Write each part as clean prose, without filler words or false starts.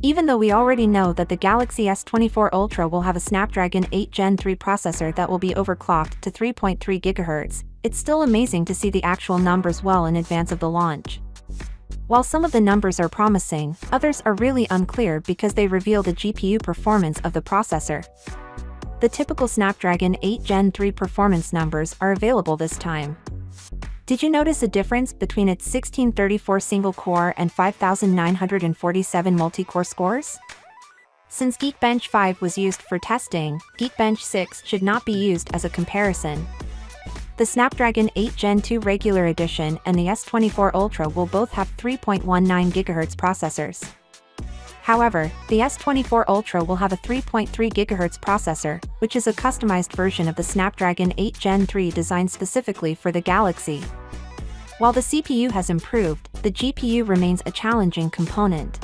Even though we already know that the Galaxy S24 Ultra will have a Snapdragon 8 Gen 3 processor that will be overclocked to 3.3 GHz, it's still amazing to see the actual numbers well in advance of the launch. While some of the numbers are promising, others are really unclear because they reveal the GPU performance of the processor. The typical Snapdragon 8 Gen 3 performance numbers are available this time. Did you notice a difference between its 1634 single-core and 5947 multi-core scores? Since Geekbench 5 was used for testing, Geekbench 6 should not be used as a comparison. The Snapdragon 8 Gen 2 Regular Edition and the S24 Ultra will both have 3.19 GHz processors. However, the S24 Ultra will have a 3.3 GHz processor, which is a customized version of the Snapdragon 8 Gen 3 designed specifically for the Galaxy. While the CPU has improved, the GPU remains a challenging component.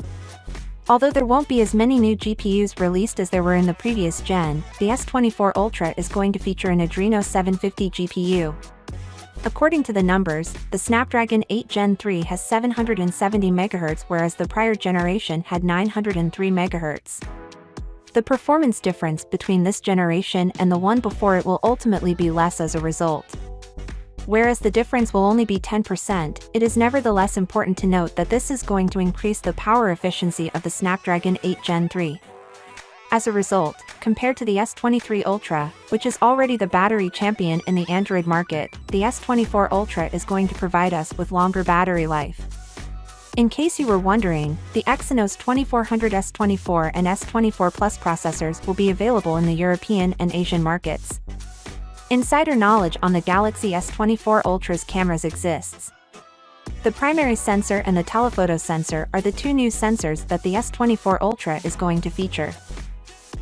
Although there won't be as many new GPUs released as there were in the previous gen, the S24 Ultra is going to feature an Adreno 750 GPU. According to the numbers, the Snapdragon 8 Gen 3 has 770 MHz whereas the prior generation had 903 MHz. The performance difference between this generation and the one before it will ultimately be less as a result. Whereas the difference will only be 10%, it is nevertheless important to note that this is going to increase the power efficiency of the Snapdragon 8 Gen 3. As a result, compared to the S23 Ultra, which is already the battery champion in the Android market, the S24 Ultra is going to provide us with longer battery life. In case you were wondering, the Exynos 2400 S24 and S24 Plus processors will be available in the European and Asian markets. Insider knowledge on the Galaxy S24 Ultra's cameras exists. The primary sensor and the telephoto sensor are the two new sensors that the S24 Ultra is going to feature.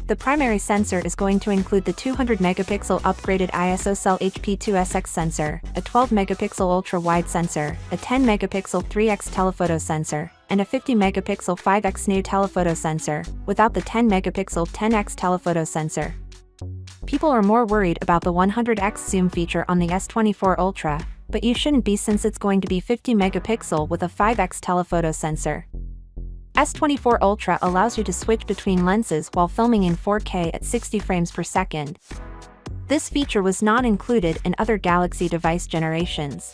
The primary sensor is going to include the 200-megapixel upgraded ISO Cell HP2SX sensor, a 12-megapixel ultra-wide sensor, a 10-megapixel 3x telephoto sensor, and a 50-megapixel 5x new telephoto sensor, without the 10-megapixel 10x telephoto sensor. People are more worried about the 100x zoom feature on the S24 Ultra, but you shouldn't be since it's going to be 50 megapixel with a 5x telephoto sensor. S24 Ultra allows you to switch between lenses while filming in 4K at 60 frames per second. This feature was not included in other Galaxy device generations.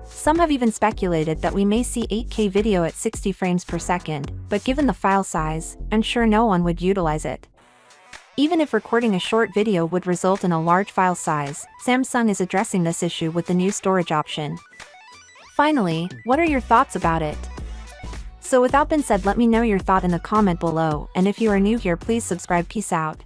Some have even speculated that we may see 8K video at 60 frames per second, but given the file size, I'm sure no one would utilize it. Even if recording a short video would result in a large file size, Samsung is addressing this issue with the new storage option. Finally, what are your thoughts about it? So without being said, let me know your thought in the comment below, and if you are new here, please subscribe. Peace out.